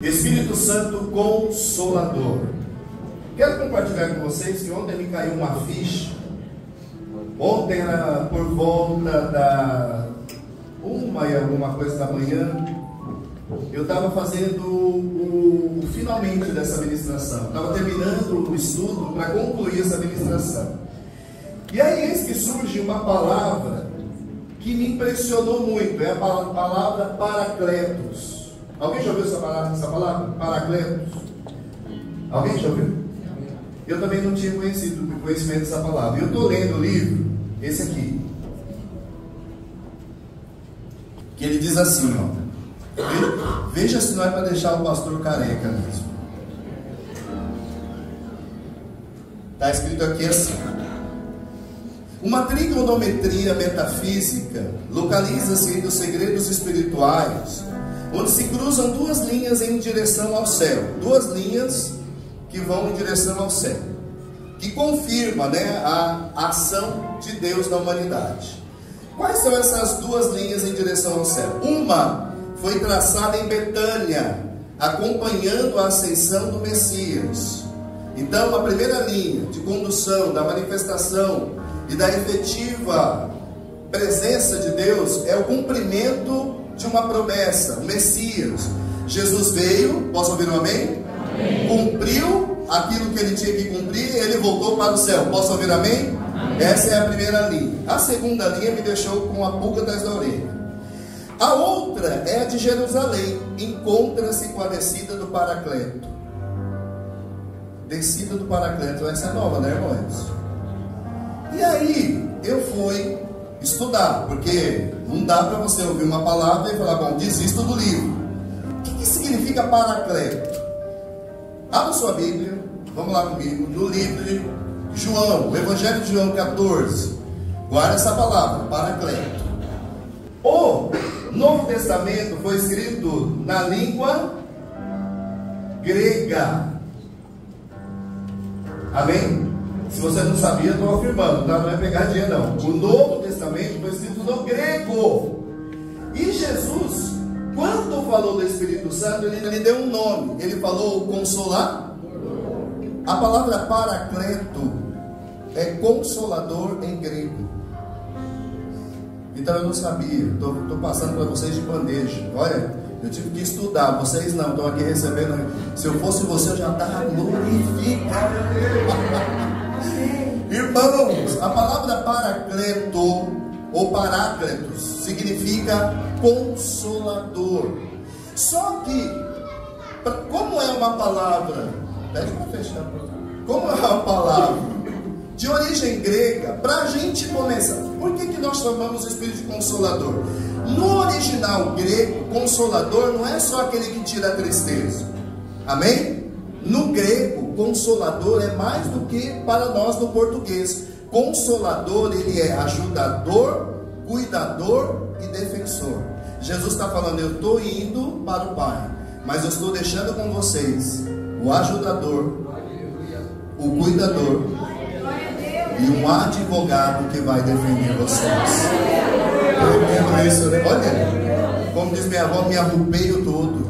Espírito Santo Consolador. Quero compartilhar com vocês que ontem me caiu uma ficha. Ontem era por volta da 1h da manhã. Eu estava fazendo o finalmente dessa ministração. Estava terminando o estudo para concluir essa ministração. E aí eis que surge uma palavra que me impressionou muito. É a palavra Paracletos. Alguém já ouviu essa palavra? Paracletos? Alguém já ouviu? Eu também não tinha conhecimento dessa palavra. Eu estou lendo o livro, esse aqui, que ele diz assim, ó, veja se não é para deixar o pastor careca mesmo. Está escrito aqui assim: uma trigonometria metafísica localiza-se entre os segredos espirituais, onde se cruzam duas linhas em direção ao céu, duas linhas que vão em direção ao céu, que confirma, a ação de Deus na humanidade. Quais são essas duas linhas em direção ao céu? Uma foi traçada em Betânia, acompanhando a ascensão do Messias. Então, a primeira linha de condução da manifestação e da efetiva presença de Deus é o cumprimento de uma promessa, o Messias. Jesus veio, posso ouvir um amém? Amém. Cumpriu aquilo que ele tinha que cumprir, ele voltou para o céu. Posso ouvir amém? Amém. Essa é a primeira linha. A segunda linha me deixou com a pulga atrás da orelha. A outra é a de Jerusalém. Encontra-se com a descida do Paracleto. Descida do Paracleto, essa é nova, né, irmãos? E aí, eu fui estudar, porque não dá para você ouvir uma palavra e falar, bom, desisto do livro. O que significa Paracleto? Abra sua Bíblia, vamos lá comigo, no livro de João, o Evangelho de João 14. Guarda essa palavra, Paracleto. O Novo Testamento foi escrito na língua grega. Amém? Se você não sabia, estou afirmando, tá? Não é pegadinha não. O Novo Testamento foi escrito no grego. E Jesus, quando falou do Espírito Santo, ele deu um nome. Ele falou Consolador. A palavra Paracleto é consolador em grego. Então eu não sabia. Estou passando para vocês de bandeja. Olha, eu tive que estudar. Vocês não, estão aqui recebendo. Se eu fosse você, eu já estava glorificado. Irmãos, a palavra Paracleto ou Parácletos significa consolador. Só que, como é uma palavra, pede para fechar, como é uma palavra de origem grega, para a gente começar, por que nós chamamos o Espírito de Consolador? No original grego, consolador não é só aquele que tira a tristeza, amém? No grego, consolador é mais do que para nós no português. Consolador, ele é ajudador, cuidador e defensor. Jesus está falando, eu estou indo para o Pai, mas eu estou deixando com vocês o ajudador, o cuidador e um advogado que vai defender vocês. Tremendo isso, né? Olha, como diz minha avó, me arrupeio todo.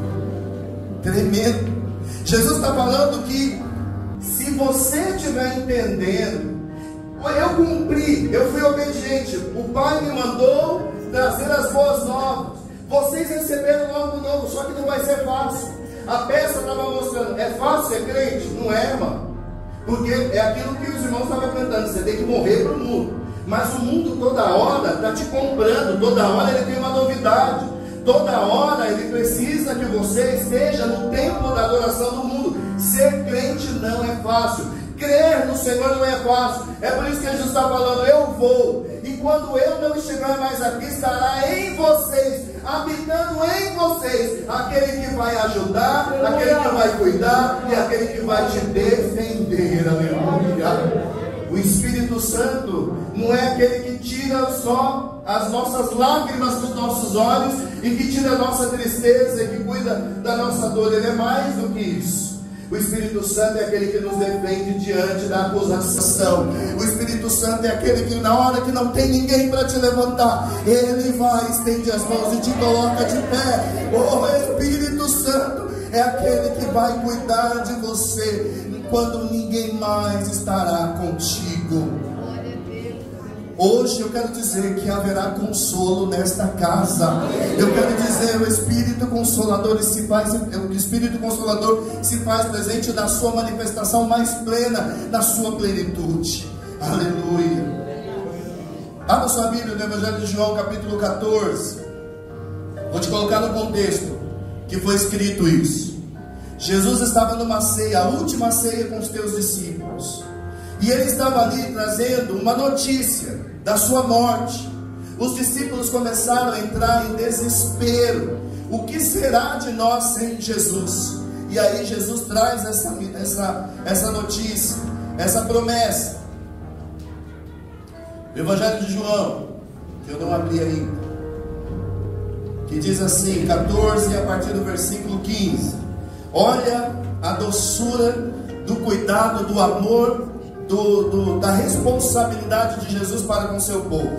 Tremendo. Jesus está falando que se você estiver entendendo, eu cumpri, eu fui obediente, o Pai me mandou trazer as boas novas, vocês receberam algo novo, só que não vai ser fácil. A peça estava mostrando, é fácil ser crente? Não é, irmão, porque é aquilo que os irmãos estavam cantando, você tem que morrer para o mundo, mas o mundo toda hora está te comprando, toda hora ele tem uma novidade. Toda hora ele precisa que você esteja no templo da adoração do mundo. Ser crente não é fácil. Crer no Senhor não é fácil. É por isso que Jesus está falando, eu vou. E quando eu não estiver mais aqui, estará em vocês, habitando em vocês, aquele que vai ajudar, aquele que vai cuidar e aquele que vai te defender. Aleluia. O Espírito Santo não é aquele que tira só as nossas lágrimas dos nossos olhos e que tira a nossa tristeza e que cuida da nossa dor. Ele é mais do que isso. O Espírito Santo é aquele que nos defende diante da acusação. O Espírito Santo é aquele que na hora que não tem ninguém para te levantar, ele vai, estende as mãos e te coloca de pé. Oh Espírito Santo, é aquele que vai cuidar de você quando ninguém mais estará contigo. Hoje eu quero dizer que haverá consolo nesta casa. Eu quero dizer, o Espírito Consolador se faz presente na sua manifestação mais plena, na sua plenitude. Aleluia. Abra sua Bíblia no Evangelho de João, capítulo 14. Vou te colocar no contexto que foi escrito isso. Jesus estava numa ceia, a última ceia com os teus discípulos, e ele estava ali trazendo uma notícia da sua morte. Os discípulos começaram a entrar em desespero. O que será de nós sem Jesus? E aí Jesus traz essa notícia, essa promessa. O Evangelho de João, que eu não abri ainda, que diz assim, 14, a partir do versículo 15. Olha a doçura do cuidado, do amor, da responsabilidade de Jesus para com o seu povo.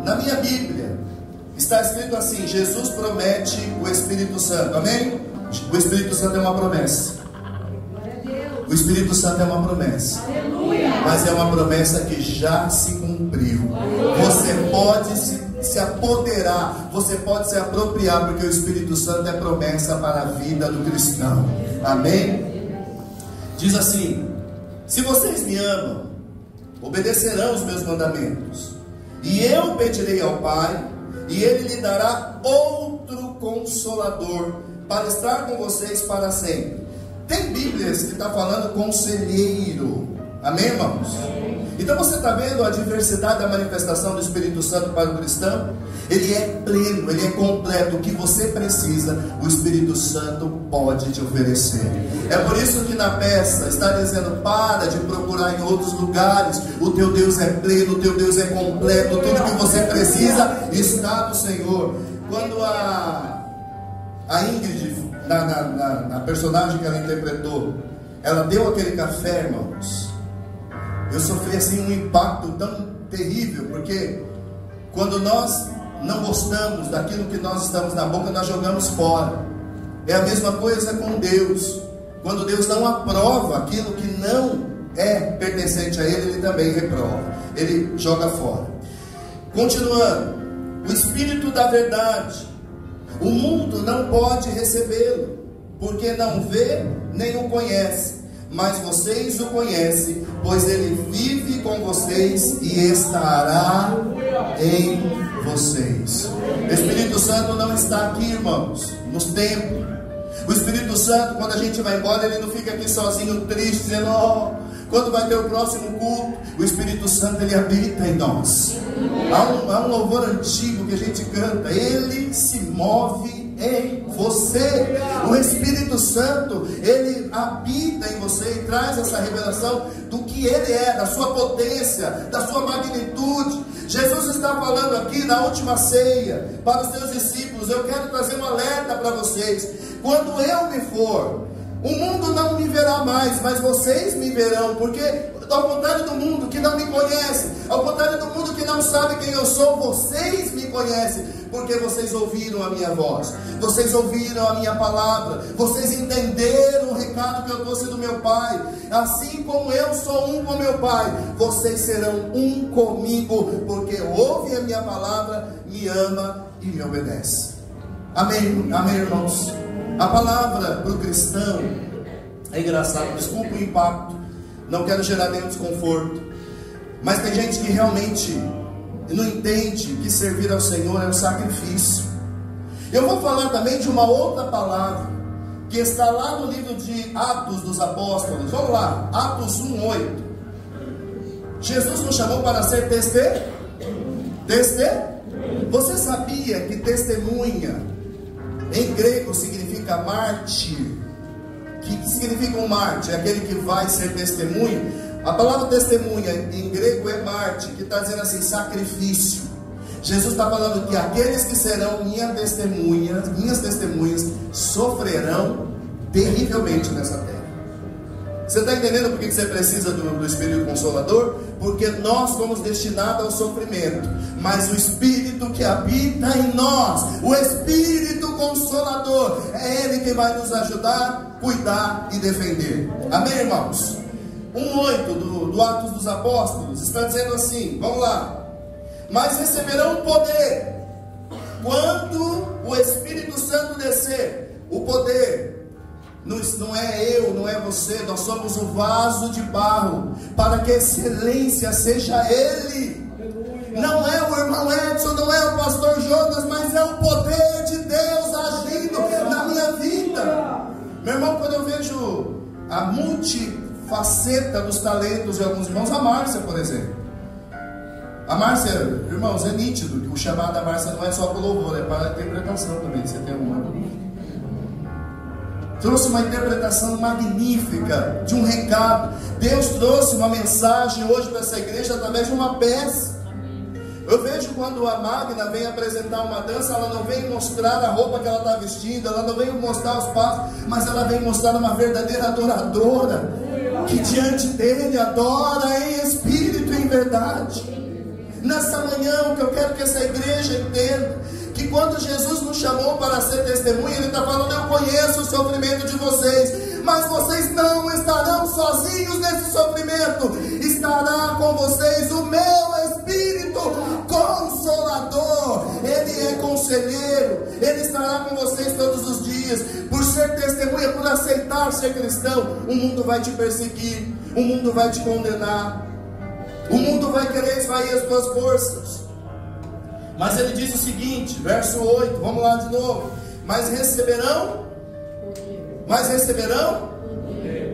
Na minha Bíblia está escrito assim: Jesus promete o Espírito Santo. Amém? O Espírito Santo é uma promessa. O Espírito Santo é uma promessa. Mas é uma promessa que já se cumpriu. Você pode se apoderar, você pode se apropriar, porque o Espírito Santo é promessa para a vida do cristão. Amém? Diz assim: se vocês me amam, obedecerão os meus mandamentos, e eu pedirei ao Pai, e Ele lhe dará outro Consolador, para estar com vocês para sempre. Tem Bíblias que está falando conselheiro. Amém, irmãos? Então você está vendo a diversidade da manifestação do Espírito Santo para o cristão? Ele é pleno, ele é completo. O que você precisa, o Espírito Santo pode te oferecer. É por isso que na peça está dizendo: para de procurar em outros lugares. O teu Deus é pleno, o teu Deus é completo. Tudo que você precisa está no Senhor. Quando a Ingrid, na personagem que ela interpretou, ela deu aquele café, irmãos, eu sofri assim um impacto tão terrível, porque quando nós não gostamos daquilo que nós estamos na boca, nós jogamos fora. É a mesma coisa com Deus. Quando Deus não aprova aquilo que não é pertencente a Ele, Ele também reprova, Ele joga fora. Continuando, o Espírito da verdade, o mundo não pode recebê-lo, porque não vê nem o conhece, mas vocês o conhecem, pois ele vive com vocês e estará em vocês. O Espírito Santo não está aqui, irmãos, nos templos. O Espírito Santo, quando a gente vai embora, ele não fica aqui sozinho, triste, dizendo: oh, quando vai ter o próximo culto? O Espírito Santo, ele habita em nós. Há um louvor antigo que a gente canta: ele se move em você. O Espírito Santo, ele habita em você e traz essa revelação do que ele é, da sua potência, da sua magnitude. Jesus está falando aqui na última ceia para os teus discípulos: eu quero trazer um alerta para vocês. Quando eu me for, o mundo não me verá mais, mas vocês me verão, porque ao contrário do mundo que não me conhece, ao contrário do mundo que não sabe quem eu sou, vocês me conhecem, porque vocês ouviram a minha voz, vocês ouviram a minha palavra, vocês entenderam o recado que eu trouxe do meu Pai. Assim como eu sou um com meu Pai, vocês serão um comigo, porque ouve a minha palavra, me ama e me obedece. Amém, amém, irmãos? A palavra para o cristão é engraçado, desculpa o impacto, não quero gerar nenhum desconforto, mas tem gente que realmente não entende que servir ao Senhor é um sacrifício. Eu vou falar também de uma outra palavra que está lá no livro de Atos dos Apóstolos. Vamos lá, Atos 1:8. Jesus nos chamou para ser Você sabia que testemunha em grego significa mártir? Que significa um mártir? É aquele que vai ser testemunha. A palavra testemunha em grego é mártir, que está dizendo assim, sacrifício. Jesus está falando que aqueles que serão minhas testemunhas sofrerão terrivelmente nessa terra. Você está entendendo por que você precisa do Espírito Consolador? Porque nós fomos destinados ao sofrimento, mas o Espírito que habita em nós, o Espírito Consolador, é Ele que vai nos ajudar, cuidar e defender. Amém, irmãos? 1:8 do Atos dos Apóstolos está dizendo assim, vamos lá: mas receberão poder quando o Espírito Santo descer. O poder não é eu, não é você, nós somos o vaso de barro, para que a excelência seja Ele. Não é o irmão Edson, não é o pastor Jonas, mas é o poder de Deus agindo na minha vida. Meu irmão, quando eu vejo a multifaceta dos talentos de alguns irmãos, a Márcia, por exemplo. A Márcia, irmãos, é nítido que o chamado da Márcia não é só para o louvor, é para a interpretação também. Você tem uma... Trouxe uma interpretação magnífica de um recado. Deus trouxe uma mensagem hoje para essa igreja através de uma peça. Eu vejo quando a Magna vem apresentar uma dança, ela não vem mostrar a roupa que ela está vestindo, ela não vem mostrar os passos, mas ela vem mostrar uma verdadeira adoradora, que diante dele adora em espírito e em verdade. Nessa manhã, o que eu quero que essa igreja entenda, que quando Jesus nos chamou para ser testemunha, Ele está falando: eu conheço o sofrimento de vocês, mas vocês não estarão sozinhos nesse sofrimento. Estará com vocês o meu Espírito Consolador. Ele é conselheiro, Ele estará com vocês todos os dias. Por ser testemunha, por aceitar ser cristão, o mundo vai te perseguir, o mundo vai te condenar, o mundo vai querer esvair as tuas forças. Mas ele diz o seguinte, verso 8, vamos lá de novo: mas receberão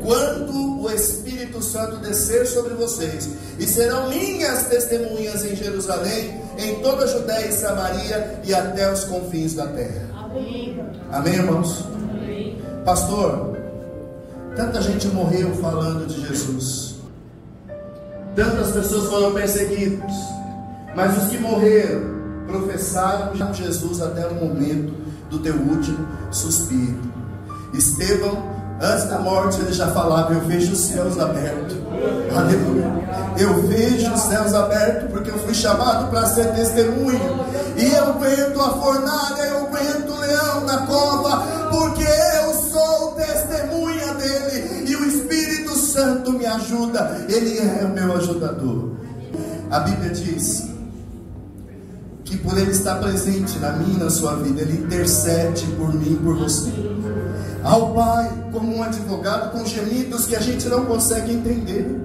quando o Espírito Santo descer sobre vocês, e serão minhas testemunhas em Jerusalém, em toda a Judéia e Samaria e até os confins da terra. Amém, amém, irmãos? Amém. Pastor, tanta gente morreu falando de Jesus, tantas pessoas foram perseguidas, mas os que morreram professaram Jesus até o momento do teu último suspiro. Estevão, antes da morte, ele já falava: eu vejo os céus abertos. Aleluia. Eu vejo os céus abertos, porque eu fui chamado para ser testemunha. E eu aguento a fornalha, eu aguento o leão na cova, porque eu sou testemunha dele. E o Espírito Santo me ajuda. Ele é o meu ajudador. A Bíblia diz que por Ele estar presente na minha e na sua vida, Ele intercede por mim e por você ao Pai, como um advogado, com gemidos que a gente não consegue entender.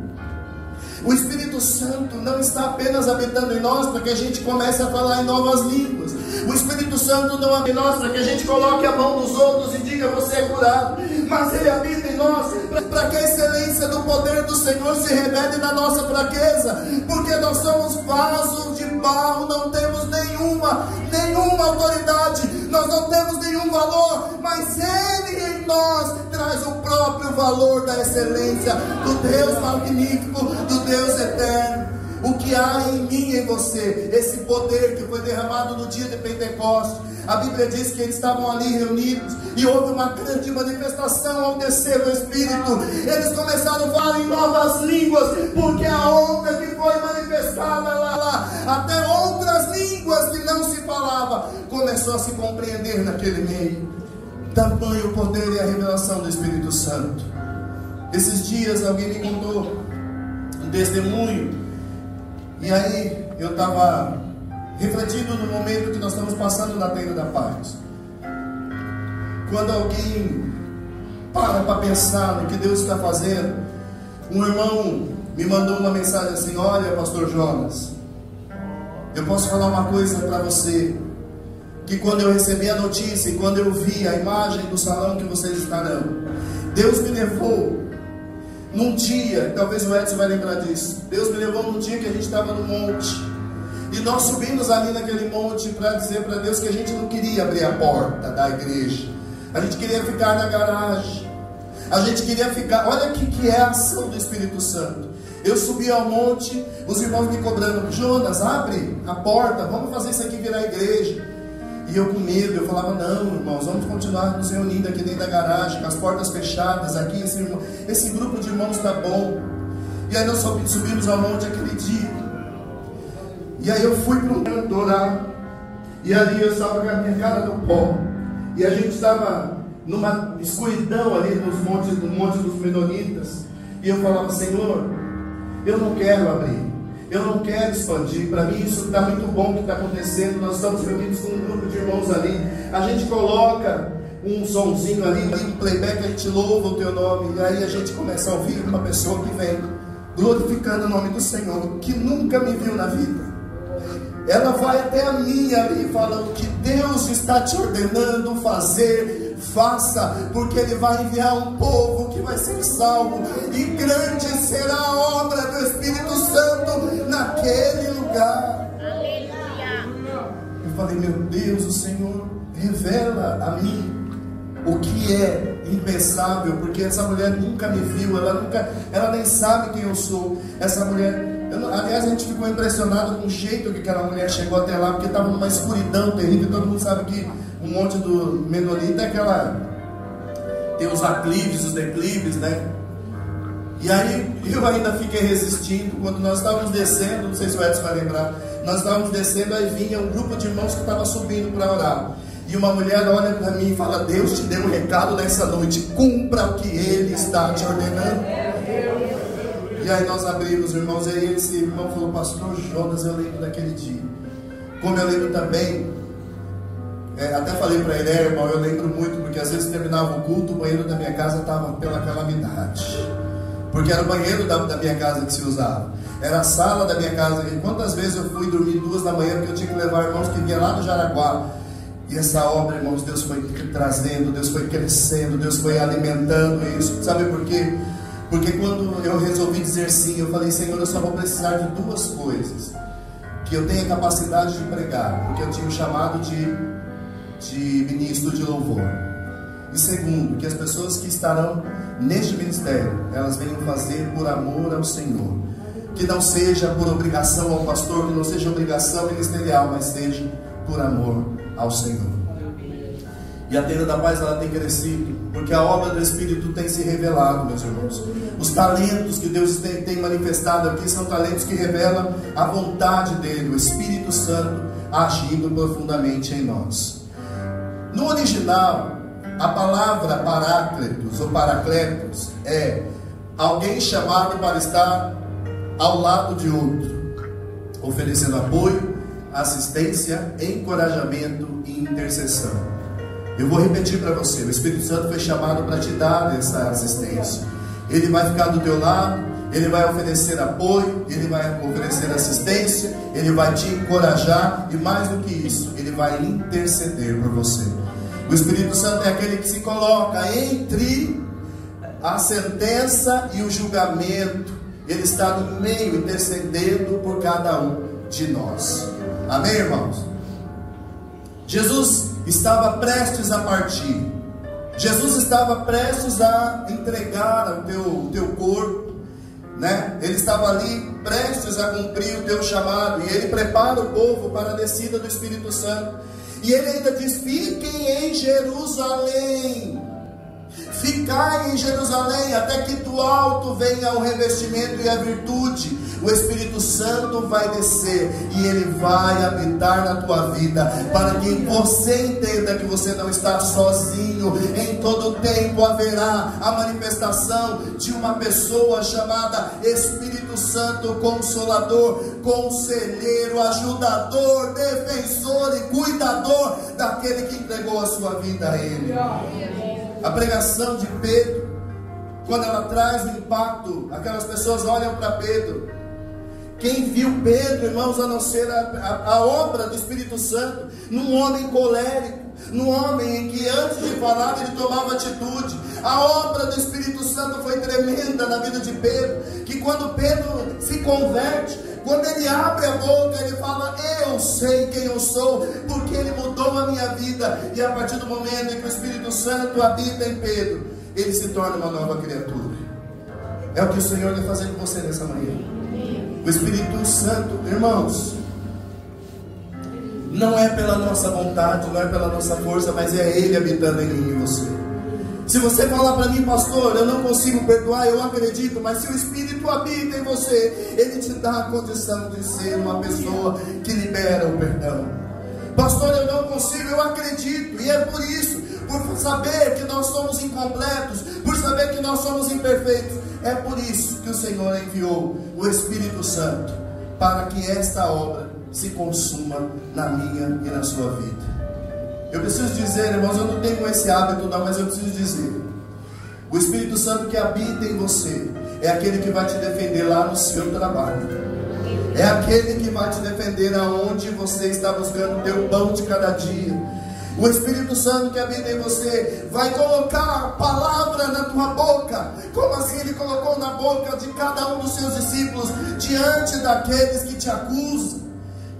O Espírito Santo não está apenas habitando em nós para que a gente comece a falar em novas línguas. O Espírito Santo não habita em nós para que a gente coloque a mão nos outros e diga: você é curado. Mas Ele habita em nós para que a excelência do poder do Senhor se revele na nossa fraqueza. Porque nós somos vasos de barro, não temos nenhuma autoridade, nós não temos nenhum valor, mas Ele em nós traz o próprio valor da excelência do Deus magnífico, do Deus eterno. O que há em mim e em você, esse poder que foi derramado no dia de Pentecostes. A Bíblia diz que eles estavam ali reunidos e houve uma grande manifestação ao descer do Espírito. Eles começaram a falar em novas línguas, porque a onda que foi manifestada lá, até outras línguas que não se falava, começou a se compreender naquele meio. Tamanho o poder e a revelação do Espírito Santo. Esses dias alguém me contou um testemunho, e aí eu estava refletindo no momento que nós estamos passando na Tenda da Paz. Quando alguém para pensar no que Deus está fazendo, um irmão me mandou uma mensagem assim: olha, pastor Jonas, eu posso falar uma coisa para você, que quando eu recebi a notícia e quando eu vi a imagem do salão que vocês estarão, Deus me levou num dia, talvez o Edson vai lembrar disso, Deus me levou num dia que a gente estava no monte, e nós subimos ali naquele monte para dizer para Deus que a gente não queria abrir a porta da igreja, a gente queria ficar na garagem, a gente queria ficar. Olha o que é a ação do Espírito Santo. Eu subi ao monte, os irmãos me cobrando: Jonas, abre a porta, vamos fazer isso aqui virar igreja. E eu com medo, eu falava, não, irmãos, vamos continuar nos reunindo aqui dentro da garagem, com as portas fechadas aqui, esse grupo de irmãos está bom. E aí nós subimos ao monte aquele dia. E aí eu fui para o canto orar. E ali eu estava com a minha cara no pó. E a gente estava numa escuridão ali no monte dos Menonitas. E eu falava, Senhor, eu não quero abrir. Eu não quero expandir. Para mim isso está muito bom o que está acontecendo. Nós estamos reunidos com um grupo de irmãos ali. A gente coloca um sonzinho ali, um playback, a gente louva o teu nome. E aí a gente começa a ouvir uma pessoa que vem glorificando o nome do Senhor, que nunca me viu na vida. Ela vai até a mim ali falando que Deus está te ordenando fazer, faça, porque Ele vai enviar um povo que vai ser salvo, e grande será a obra do Espírito Santo naquele lugar. Eu falei, meu Deus, o Senhor revela a mim o que é impensável, porque essa mulher nunca me viu, ela nem sabe quem eu sou. Essa mulher, aliás, a gente ficou impressionado com o jeito que aquela mulher chegou até lá, porque estava numa escuridão terrível. Todo mundo sabe que um monte do Menonita é aquela, tem os aclives, os declives, né? E aí eu ainda fiquei resistindo. Quando nós estávamos descendo, não sei se o Edson vai lembrar, nós estávamos descendo, aí vinha um grupo de irmãos que estava subindo para orar. E uma mulher olha para mim e fala, Deus te deu um recado nessa noite, cumpra o que Ele está te ordenando. E aí nós abrimos, irmãos, e aí esse irmão falou, pastor Jonas, eu lembro daquele dia. Como eu lembro também, até falei para ele, irmão, eu lembro muito, porque às vezes terminava o culto, o banheiro da minha casa estava pela calamidade. Porque era o banheiro da minha casa que se usava. Era a sala da minha casa. E quantas vezes eu fui dormir 2 da manhã, porque eu tinha que levar irmãos que vinham lá do Jaraguá. E essa obra, irmãos, Deus foi trazendo, Deus foi crescendo, Deus foi alimentando isso. Sabe por quê? Porque quando eu resolvi dizer sim, eu falei, Senhor, eu só vou precisar de 2 coisas. Que eu tenha capacidade de pregar, porque eu tinha o chamado de ministro de louvor. E segundo, que as pessoas que estarão neste ministério, elas venham fazer por amor ao Senhor. Que não seja por obrigação ao pastor, que não seja obrigação ministerial, mas seja por amor ao Senhor. E a Tenda da Paz, ela tem crescido, porque a obra do Espírito tem se revelado, meus irmãos. Os talentos que Deus tem manifestado aqui são talentos que revelam a vontade dEle, o Espírito Santo agindo profundamente em nós. No original, a palavra paráclitos ou paracletos é alguém chamado para estar ao lado de outro, oferecendo apoio, assistência, encorajamento e intercessão. Eu vou repetir para você, o Espírito Santo foi chamado para te dar essa assistência. Ele vai ficar do teu lado, ele vai oferecer apoio, ele vai oferecer assistência, ele vai te encorajar e mais do que isso, ele vai interceder por você. O Espírito Santo é aquele que se coloca entre a sentença e o julgamento. Ele está no meio, intercedendo por cada um de nós. Amém, irmãos? Jesus estava prestes a partir. Jesus estava prestes a entregar o teu corpo, né? Ele estava ali prestes a cumprir o teu chamado. E Ele prepara o povo para a descida do Espírito Santo. E Ele ainda diz, fiquem em Jerusalém. Ficai em Jerusalém até que do alto venha o revestimento e a virtude. O Espírito Santo vai descer e Ele vai habitar na tua vida, para que você entenda que você não está sozinho. Em todo tempo haverá a manifestação de uma pessoa chamada Espírito Santo, Consolador, Conselheiro, Ajudador, Defensor e Cuidador daquele que entregou a sua vida a Ele. A pregação de Pedro, quando ela traz o impacto, aquelas pessoas olham para Pedro. Quem viu Pedro, irmãos, a não ser a obra do Espírito Santo, num homem colérico, num homem em que antes de falar ele tomava atitude. A obra do Espírito Santo foi tremenda na vida de Pedro, que quando Pedro se converte, quando ele abre a boca, ele fala, eu sei quem eu sou, porque Ele mudou a minha vida. E a partir do momento em que o Espírito Santo habita em Pedro, ele se torna uma nova criatura. É o que o Senhor quer fazer com você nessa manhã. O Espírito Santo, irmãos, não é pela nossa vontade, não é pela nossa força, mas é Ele habitando em mim e em você. Se você falar para mim, pastor, eu não consigo perdoar, eu acredito, mas se o Espírito habita em você, Ele te dá a condição de ser uma pessoa que libera o perdão. Pastor, eu não consigo, eu acredito, e é por isso, por saber que nós somos incompletos, por saber que nós somos imperfeitos, é por isso que o Senhor enviou o Espírito Santo, para que esta obra se consuma na minha e na sua vida. Eu preciso dizer, irmãos, eu não tenho esse hábito não, mas eu preciso dizer, o Espírito Santo que habita em você, é aquele que vai te defender lá no seu trabalho, é aquele que vai te defender aonde você está buscando o teu pão de cada dia. O Espírito Santo que habita em você vai colocar a palavra na tua boca, como assim Ele colocou na boca de cada um dos seus discípulos, diante daqueles que te acusam.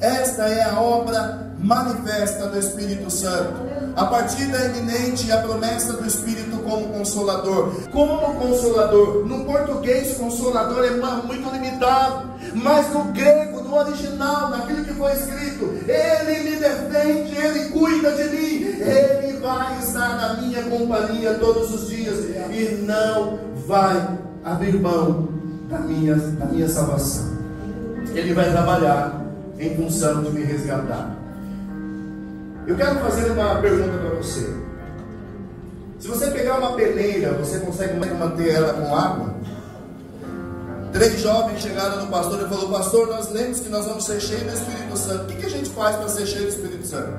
Esta é a obra manifesta do Espírito Santo, a partir da eminente e a promessa do Espírito como Consolador. Como Consolador, no português Consolador é muito limitado, mas no grego, no original, naquilo que foi escrito, Ele me defende, Ele cuida de mim, Ele vai estar na minha companhia todos os dias e não vai abrir mão da minha salvação. Ele vai trabalhar em função de me resgatar. Eu quero fazer uma pergunta para você. Se você pegar uma peneira, você consegue manter ela com água? 3 jovens chegaram no pastor e falaram: pastor, nós lemos que nós vamos ser cheios do Espírito Santo. O que a gente faz para ser cheio do Espírito Santo?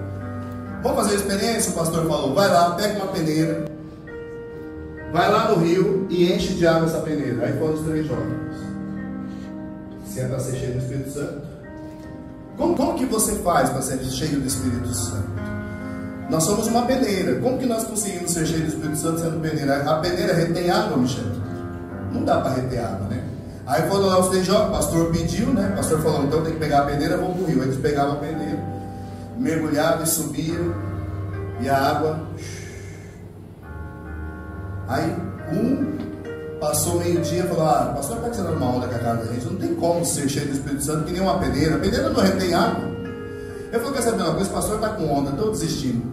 Vamos fazer a experiência? O pastor falou: vai lá, pega uma peneira, vai lá no rio e enche de água essa peneira. Aí foram os 3 jovens. Se é para ser cheio do Espírito Santo, como que você faz para ser cheio do Espírito Santo? Nós somos uma peneira. Como que nós conseguimos ser cheios do Espírito Santo sendo peneira? A peneira retém água, Michel? Não dá para reter água, né? Aí foram lá os 3 jovens, o pastor pediu, né? O pastor falou: então tem que pegar a peneira, vamos para o rio. Eles pegavam a peneira, mergulhavam e subiam, e a água. Aí passou meio-dia e falou: ah, pastor, está tirando uma onda com a cara da gente, não tem como ser cheio do Espírito Santo que nem uma peneira. A peneira não retém água. Eu falei: quer saber uma coisa? O pastor está com onda, estou desistindo.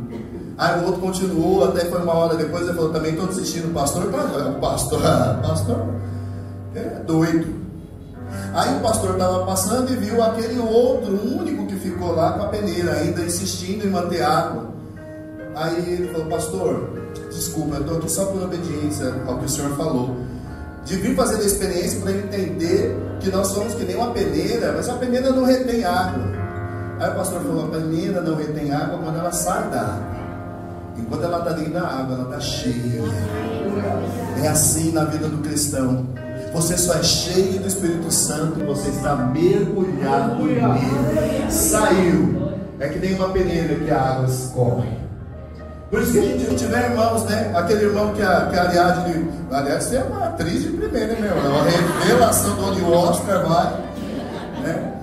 Aí o outro continuou, até foi uma hora depois, ele falou: também estou desistindo. O pastor é doido. Aí o pastor estava passando e viu aquele outro, o único que ficou lá com a peneira, ainda insistindo em manter água. Aí ele falou: pastor, desculpa, eu estou aqui só por obediência ao que o senhor falou, de vir fazer a experiência para entender que nós somos que nem uma peneira, mas a peneira não retém água. Aí o pastor falou: a peneira não retém água quando ela sai da água. Enquanto ela está dentro da água, ela está cheia. É assim na vida do cristão. Você só é cheio do Espírito Santo, você está mergulhado nele. Saiu. É que nem uma peneira que a água escorre. Por isso que a gente tiver irmãos, né? Aquele irmão que a Ariadne, aliás, é uma atriz de primeira, né, meu? É uma revelação do onde o Oscar vai, né?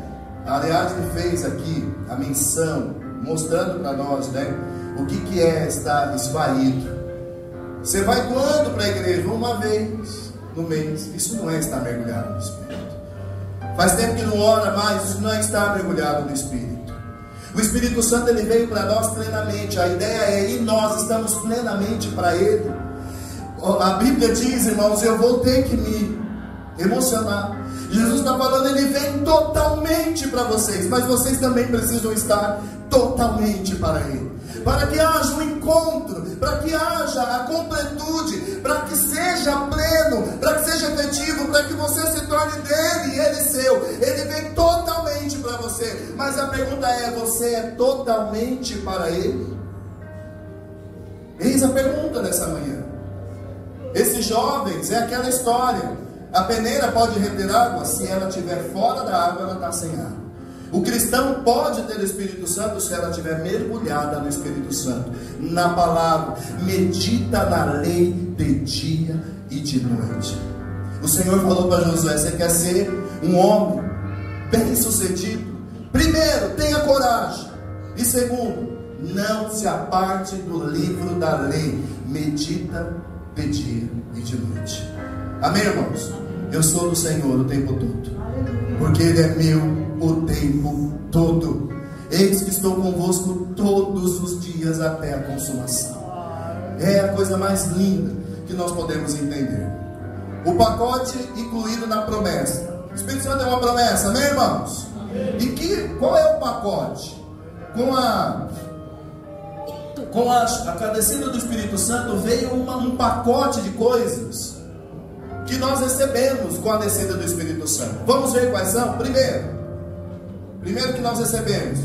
A Ariadne fez aqui a menção, mostrando para nós, né? O que é estar esvaído. Você vai quando para a igreja? Uma vez no mês. Isso não é estar mergulhado no Espírito. Faz tempo que não ora mais. Isso não é estar mergulhado no Espírito. O Espírito Santo, ele veio para nós plenamente. A ideia é ir, nós estamos plenamente para Ele. A Bíblia diz, irmãos, eu vou ter que me emocionar. Jesus está falando, Ele vem totalmente para vocês, mas vocês também precisam estar totalmente para Ele, para que haja um encontro, para que haja a completude, para que seja pleno, para que seja efetivo, para que você se torne dele e ele seu. Ele vem totalmente para você, mas a pergunta é: você é totalmente para ele? Eis a pergunta dessa manhã. Esses jovens, é aquela história. A peneira pode reter água? Se ela estiver fora da água, ela está sem água. O cristão pode ter o Espírito Santo se ela estiver mergulhada no Espírito Santo, na palavra, medita na lei de dia e de noite. O Senhor falou para Josué: você quer ser um homem bem sucedido? Primeiro, tenha coragem. E segundo, não se aparte do livro da lei, medita de dia e de noite. Amém, irmãos? Eu sou do Senhor o tempo todo, porque Ele é meu o tempo todo. eis que estou convosco todos os dias até a consumação. É a coisa mais linda que nós podemos entender. O pacote incluído na promessa. O Espírito Santo é uma promessa, amém, irmãos? E qual é o pacote? Com a descida do Espírito Santo veio um pacote de coisas que nós recebemos com a descida do Espírito Santo. Vamos ver quais são? Primeiro que nós recebemos,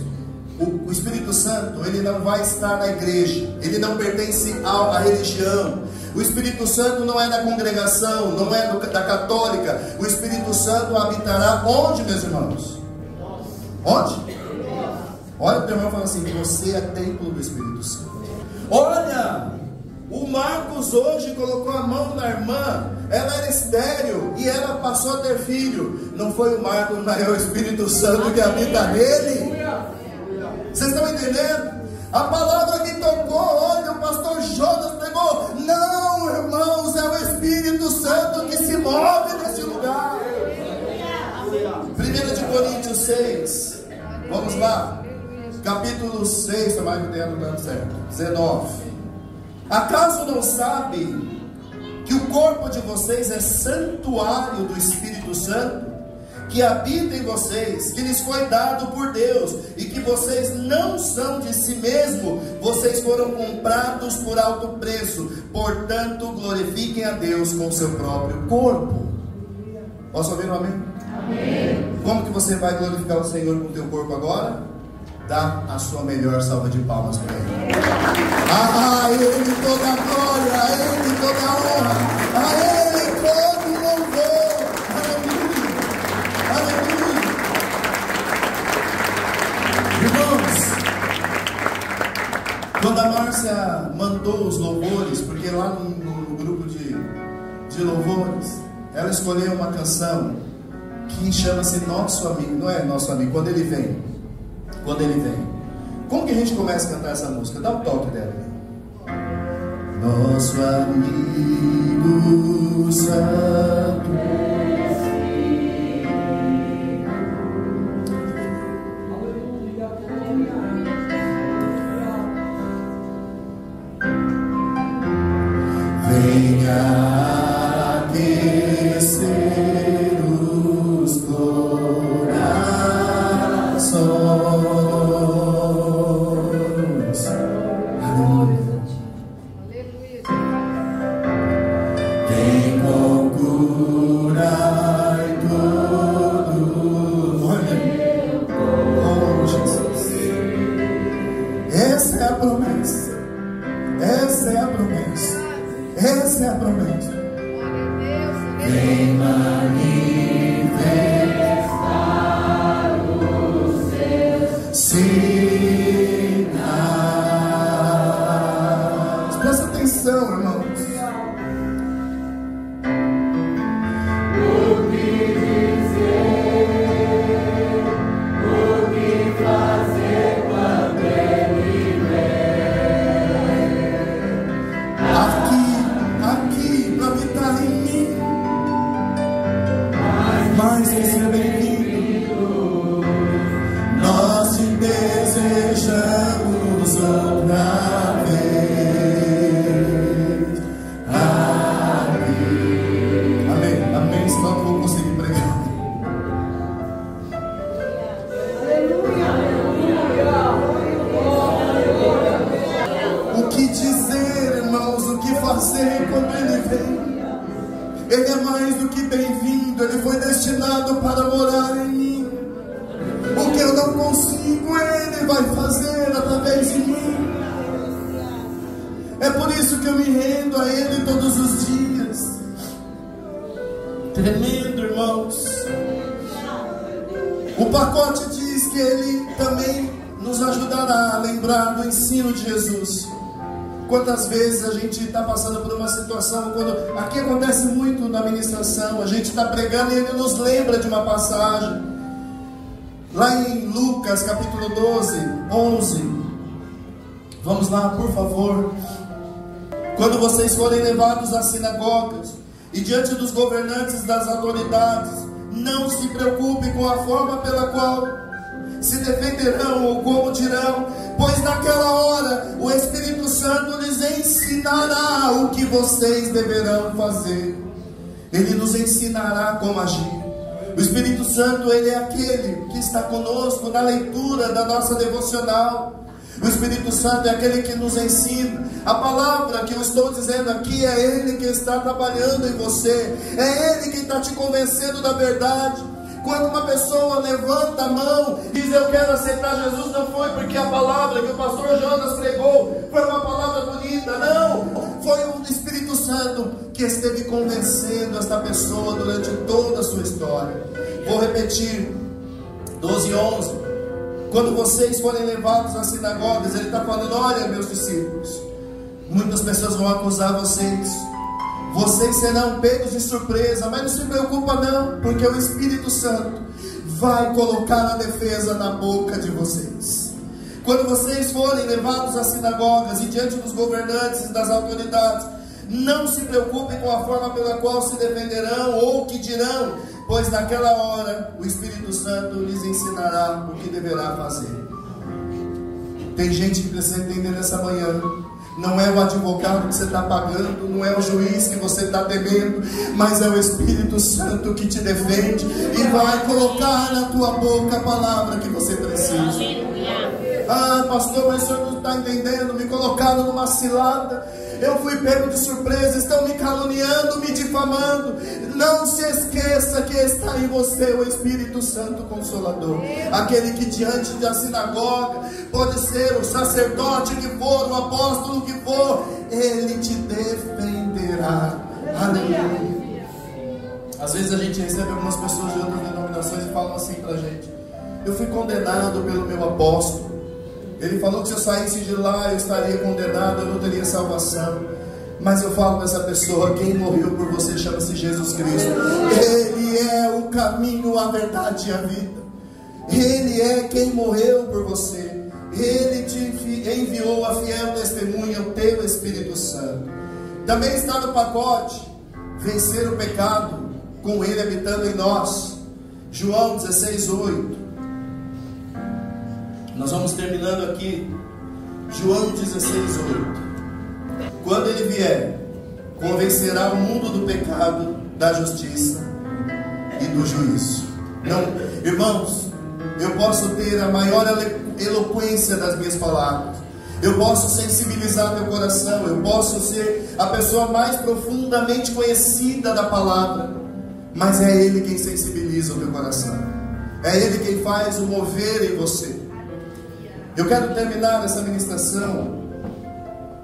o Espírito Santo, ele não vai estar na igreja, ele não pertence à religião. O Espírito Santo não é da congregação, não é da católica. O Espírito Santo habitará onde, meus irmãos? Onde? Olha o teu irmão falando assim: você é templo do Espírito Santo. Olha, o Marcos hoje colocou a mão na irmã, ela era estéril e ela passou a ter filho. Não foi o Marcos, mas é o Espírito Santo que habita nele. Vocês estão entendendo? A palavra que tocou, olha, o pastor Jonas pregou. Não, irmãos, é o Espírito Santo que se move nesse lugar. 1 Coríntios 6, vamos lá, capítulo 6, tomara que eu tenha anotado certo, 19. Acaso não sabem que o corpo de vocês é santuário do Espírito Santo, que habita em vocês, que lhes foi dado por Deus, e que vocês não são de si mesmo, vocês foram comprados por alto preço, portanto glorifiquem a Deus com o seu próprio corpo. Posso ouvir um amém? Amém. Como que você vai glorificar o Senhor com o teu corpo agora? Dá a sua melhor salva de palmas para Ele. A Ele toda a glória, a Ele toda a honra, a Ele todo o louvor. Aleluia. Irmãos, quando a Márcia mandou os louvores, porque lá no grupo de louvores, ela escolheu uma canção que chama-se Nosso Amigo. Não é Nosso Amigo, quando Ele Vem. Quando Ele Vem. Como que a gente começa a cantar essa música? Dá o toque dela. Nosso amigo santo, venha aquecer os corações. Aleluia. Vem concurar todo. Olha, oh Jesus, essa é a promessa. Essa é a promessa. Essa é a promessa. Vem manifestar os seus sinais. Presta atenção, irmãos. O que dizer, o que fazer quando Ele vem. Aqui para habitar em mim. Mas seja bem-vindo. Nós te desejamos outra vez. Amém. Amém. Senão não vou conseguir pregar. O que dizer, irmãos? O que fazer quando Ele vem? Ele é mais do que bem-vindo. Ele foi destinado para morar em mim. O que eu não consigo, Ele vai fazer através de mim. É por isso que eu me rendo a Ele todos os dias. Tremendo, irmãos. O pacote diz que Ele também nos ajudará a lembrar do ensino de Jesus. Quantas vezes a gente está passando por uma situação, quando aqui acontece muito na ministração, a gente está pregando e Ele nos lembra de uma passagem. Lá em Lucas capítulo 12, 11. Vamos lá, por favor. Quando vocês forem levados às sinagogas e diante dos governantes das autoridades, não se preocupe com a forma pela qual se defenderão ou como dirão, pois naquela hora o Espírito Santo lhes ensinará o que vocês deverão fazer. Ele nos ensinará como agir. O Espírito Santo, ele é aquele que está conosco na leitura da nossa devocional. O Espírito Santo é aquele que nos ensina. A palavra que eu estou dizendo aqui é Ele que está trabalhando em você. É Ele que está te convencendo da verdade. Quando uma pessoa levanta a mão e diz: eu quero aceitar Jesus, não foi porque a palavra que o pastor Jonas pregou foi uma palavra bonita, não. Foi o Espírito Santo que esteve convencendo esta pessoa durante toda a sua história. Vou repetir, 12:11. Quando vocês forem levados às sinagogas, ele está falando: olha, meus discípulos, muitas pessoas vão acusar vocês. Vocês serão pegos de surpresa, mas não se preocupa não, porque o Espírito Santo vai colocar a defesa na boca de vocês. Quando vocês forem levados às sinagogas e diante dos governantes e das autoridades, não se preocupem com a forma pela qual se defenderão ou o que dirão, pois naquela hora o Espírito Santo lhes ensinará o que deverá fazer. Tem gente que precisa entender nessa manhã: não é o advogado que você está pagando, não é o juiz que você está temendo, mas é o Espírito Santo que te defende e vai colocar na tua boca a palavra que você precisa. Ah, pastor, mas o senhor não está entendendo, me colocaram numa cilada, eu fui pego de surpresa, estão me caluniando, me difamando. Não se esqueça que está em você o Espírito Santo Consolador, aquele que diante da sinagoga, pode ser o sacerdote que for, o apóstolo que for, ele te defenderá. Aleluia. Às vezes a gente recebe algumas pessoas de outras denominações e falam assim pra gente: eu fui condenado pelo meu apóstolo, ele falou que se eu saísse de lá eu estaria condenado, eu não teria salvação. Mas eu falo para essa pessoa: quem morreu por você chama-se Jesus Cristo. Ele é o caminho, a verdade e a vida. Ele é quem morreu por você. Ele te enviou a fiel testemunha, o teu Espírito Santo. Também está no pacote vencer o pecado, com ele habitando em nós. João 16:8. Nós vamos terminando aqui. João 16:8. Quando ele vier, convencerá o mundo do pecado, da justiça e do juízo. Não, irmãos, eu posso ter a maior eloquência das minhas palavras, eu posso sensibilizar teu coração, eu posso ser a pessoa mais profundamente conhecida da palavra, mas é Ele quem sensibiliza o teu coração, é Ele quem faz o mover em você. Eu quero terminar essa ministração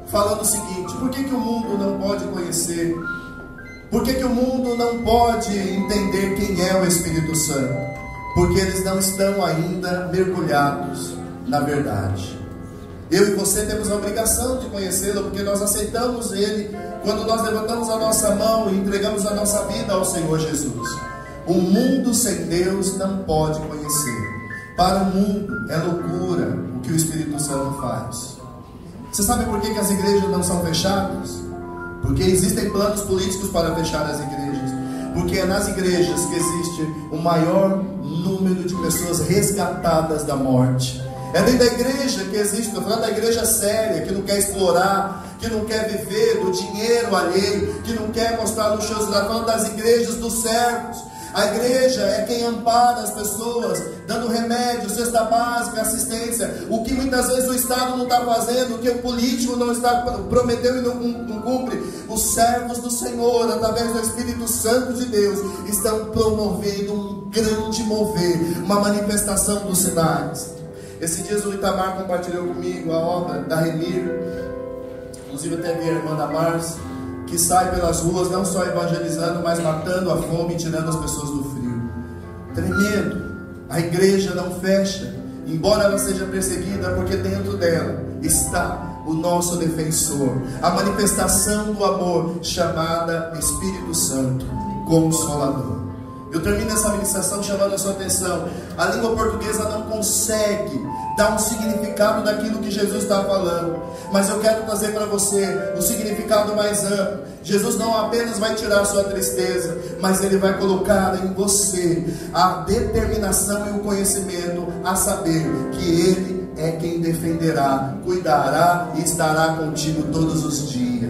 falando o seguinte: por que o mundo não pode conhecer? Por que o mundo não pode entender quem é o Espírito Santo? Porque eles não estão ainda mergulhados na verdade. Eu e você temos a obrigação de conhecê-lo, porque nós aceitamos Ele quando nós levantamos a nossa mão e entregamos a nossa vida ao Senhor Jesus. O mundo sem Deus não pode conhecer. Para o mundo é loucura o que o Espírito Santo faz. Você sabe por que as igrejas não são fechadas? Porque existem planos políticos para fechar as igrejas. Porque é nas igrejas que existe o maior número de pessoas resgatadas da morte. É dentro da igreja que existe, estou falando da igreja séria, que não quer explorar, que não quer viver do dinheiro alheio, que não quer mostrar luxuosidade. Estou falando das igrejas dos servos. A igreja é quem ampara as pessoas, dando remédio, cesta básica, assistência. O que muitas vezes o Estado não está fazendo, o que o político não está prometeu e não cumpre. Os servos do Senhor, através do Espírito Santo de Deus, estão promovendo um grande mover, uma manifestação dos sinais. Esses dias o Itamar compartilhou comigo a obra da Remir. Inclusive até minha irmã da Márcia, que sai pelas ruas, não só evangelizando, mas matando a fome e tirando as pessoas do frio. Tremendo. A igreja não fecha, embora ela seja perseguida, porque dentro dela está o nosso defensor, a manifestação do amor, chamada Espírito Santo Consolador. Eu termino essa ministração chamando a sua atenção. A língua portuguesa não consegue dar um significado daquilo que Jesus está falando, mas eu quero trazer para você o significado mais amplo. Jesus não apenas vai tirar a sua tristeza, mas Ele vai colocar em você a determinação e o conhecimento a saber que Ele é quem defenderá, cuidará e estará contigo todos os dias.